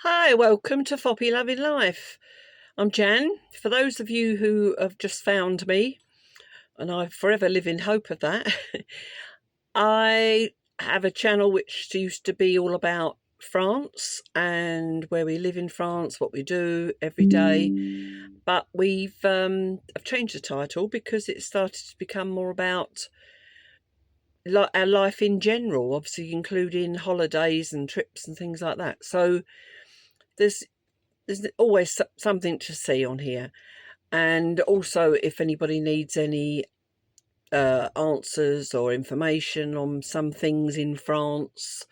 Hi, welcome to Foppy Loving Life. I'm Jan. For those of you who have just found me, and I forever live in hope of that, I have a channel which used to be all about France and where we live in France, what we do every day. But I've changed the title because it started to become more about our life in general, obviously including holidays and trips and things like that. So there's there's always something to see on here. And also, if anybody needs any answers or information on some things in France,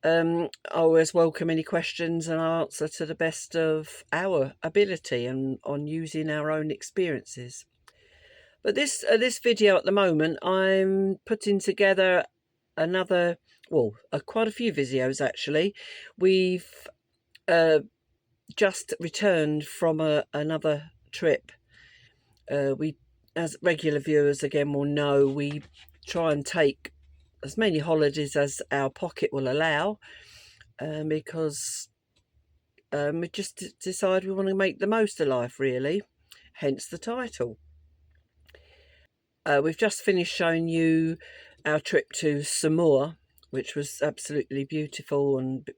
I always welcome any questions and answer to the best of our ability and on using our own experiences. But this video at the moment, I'm putting together another, well, quite a few videos actually. We've just returned from another trip. We, as regular viewers again will know, we try and take as many holidays as our pocket will allow, because we just decide we want to make the most of life, really, hence the title. We've just finished showing you our trip to Samoa, which was absolutely beautiful and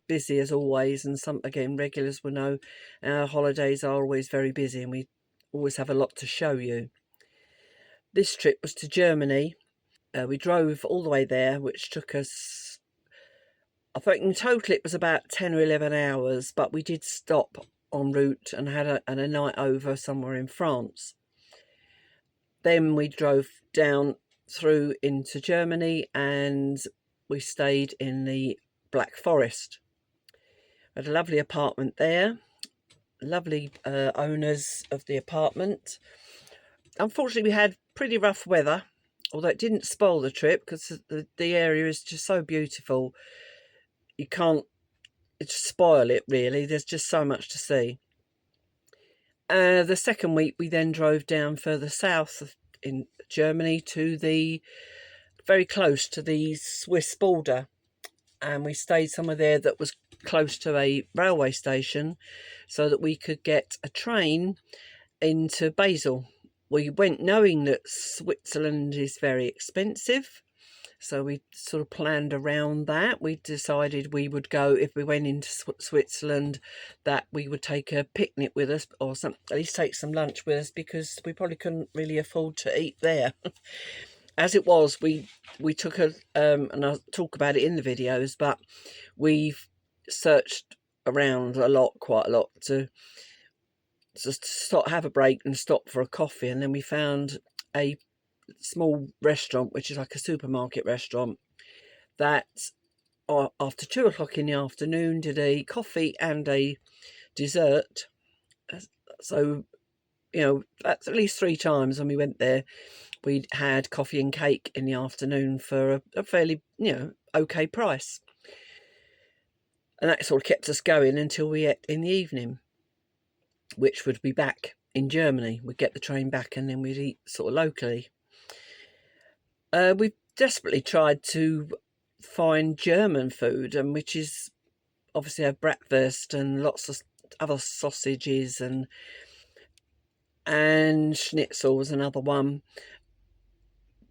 busy as always, and some, again, regulars will know our holidays are always very busy and we always have a lot to show you. This trip was to Germany. We drove all the way there, which took us, I think in total it was about 10 or 11 hours, but we did stop en route and had a night over somewhere in France. Then we drove down through into Germany and we stayed in the Black Forest. We had a lovely apartment there, lovely owners of the apartment. Unfortunately, we had pretty rough weather, although it didn't spoil the trip because the area is just so beautiful. You can't spoil it, really. There's just so much to see. The second week, we then drove down further south in Germany to very close to the Swiss border. And we stayed somewhere there that was close to a railway station so that we could get a train into Basel. We went knowing that Switzerland is very expensive, so we sort of planned around that. We decided we would go, if we went into Switzerland, that we would take a picnic with us, or at least take some lunch with us, because we probably couldn't really afford to eat there. As it was, we took and I'll talk about it in the videos, but we've searched around quite a lot to have a break and stop for a coffee, and then we found a small restaurant, which is like a supermarket restaurant, that after 2 o'clock in the afternoon did a coffee and a dessert. So, that's at least 3 times when we went there. We'd had coffee and cake in the afternoon for a fairly, okay price. And that sort of kept us going until we ate in the evening, which would be back in Germany. We'd get the train back and then we'd eat sort of locally. We've desperately tried to find German food, and which is obviously a bratwurst and lots of other sausages, and schnitzel was another one.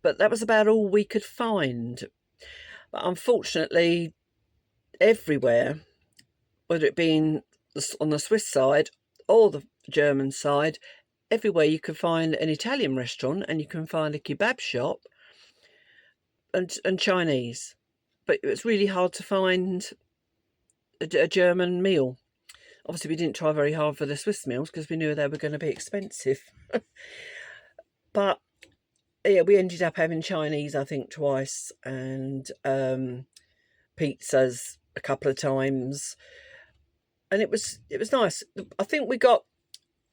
But that was about all we could find. But unfortunately, everywhere, whether it be on the Swiss side or the German side, everywhere you can find an Italian restaurant and you can find a kebab shop and Chinese. But it's really hard to find a German meal. Obviously, we didn't try very hard for the Swiss meals because we knew they were going to be expensive. But yeah, we ended up having Chinese, I think, twice, and pizzas a couple of times, and it was nice. I think we got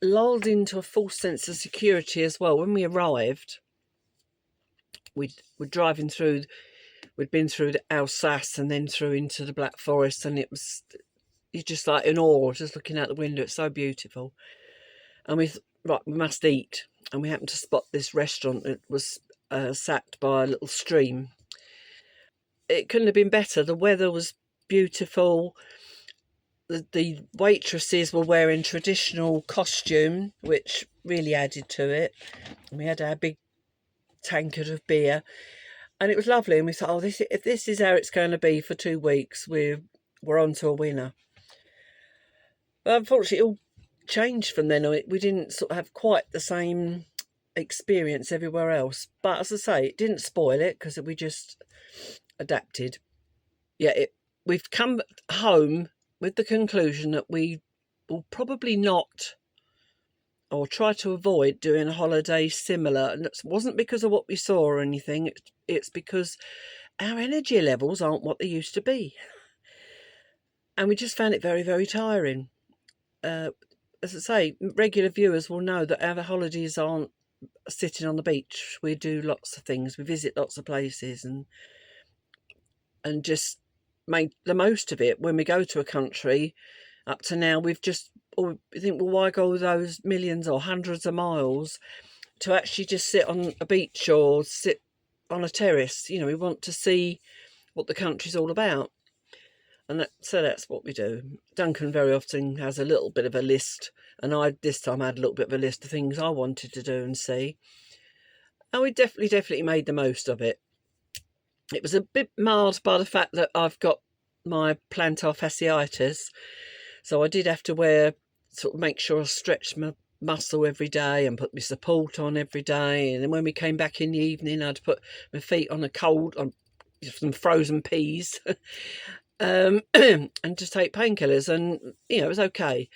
lulled into a false sense of security as well when we arrived. We'd driving through. We'd been through Alsace and then through into the Black Forest, and you're just like in awe, just looking out the window. It's so beautiful. And we must eat. And we happened to spot this restaurant that was sat by a little stream. It couldn't have been better. The weather was beautiful. the waitresses were wearing traditional costume, which really added to it. And we had our big tankard of beer, and it was lovely. And we thought, oh, if this is how it's going to be for 2 weeks, we're on to a winner. But unfortunately, it all changed from then. We didn't sort of have quite the same experience everywhere else. But as I say, it didn't spoil it because we just adapted. Yeah, we've come home with the conclusion that we will probably not, or try to avoid, doing a holiday similar. And it wasn't because of what we saw or anything. It's because our energy levels aren't what they used to be. And we just found it very, very tiring. As I say, regular viewers will know that our holidays aren't sitting on the beach. We do lots of things. We visit lots of places and just make the most of it. When we go to a country, up to now, we've just think, well, why go those millions or hundreds of miles to actually just sit on a beach or sit on a terrace? You know, we want to see what the country's all about. And so that's what we do. Duncan very often has a little bit of a list, and I this time had a little bit of a list of things I wanted to do and see. And we definitely made the most of it. It was a bit marred by the fact that I've got my plantar fasciitis, so I did have to make sure I stretched my muscle every day and put my support on every day. And then when we came back in the evening, I'd put my feet on on some frozen peas and just take painkillers, and it was okay.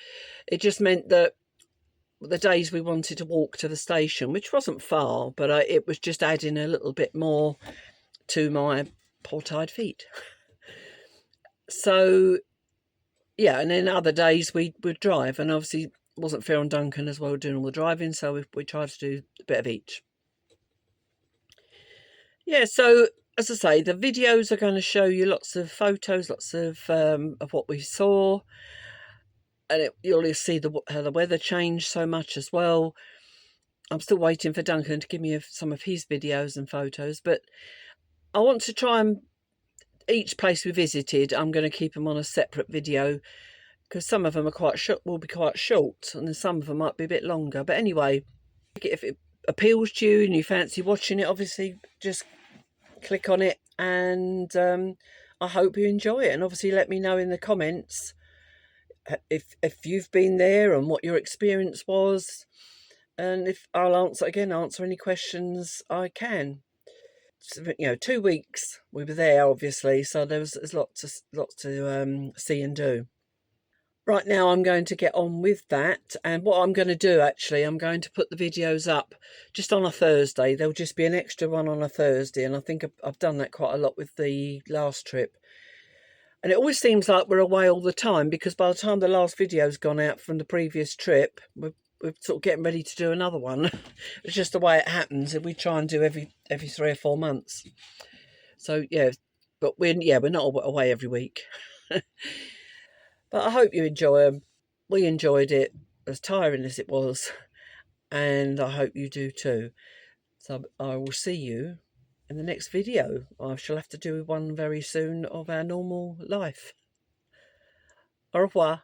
It just meant that the days we wanted to walk to the station, which wasn't far, but it was just adding a little bit more to my poor-tired feet. So yeah, and then other days we would drive, and obviously it wasn't fair on Duncan as well doing all the driving, so we tried to do a bit of each. Yeah, so as I say, the videos are going to show you lots of photos, lots of what we saw, and you'll see how the weather changed so much as well. I'm still waiting for Duncan to give me some of his videos and photos, but I want to try and each place we visited, I'm going to keep them on a separate video, because some of them are will be quite short, and then some of them might be a bit longer. But anyway, if it appeals to you and you fancy watching it, obviously just click on it, and I hope you enjoy it. And obviously let me know in the comments if you've been there and what your experience was, and if I'll answer any questions I can. 2 weeks we were there, obviously, so there's lots to see and do. Right now I'm going to get on with that, and what I'm going to do, actually, I'm going to put the videos up just on a Thursday. There'll just be an extra one on a Thursday, and I think I've done that quite a lot with the last trip. And it always seems like we're away all the time, because by the time the last video's gone out from the previous trip, we're sort of getting ready to do another one. It's just the way it happens, and we try and do every 3 or 4 months. So yeah, but we're not away every week. But I hope you enjoy them. We enjoyed it, as tiring as it was, and I hope you do too. So I will see you in the next video. I shall have to do one very soon of our normal life. Au revoir.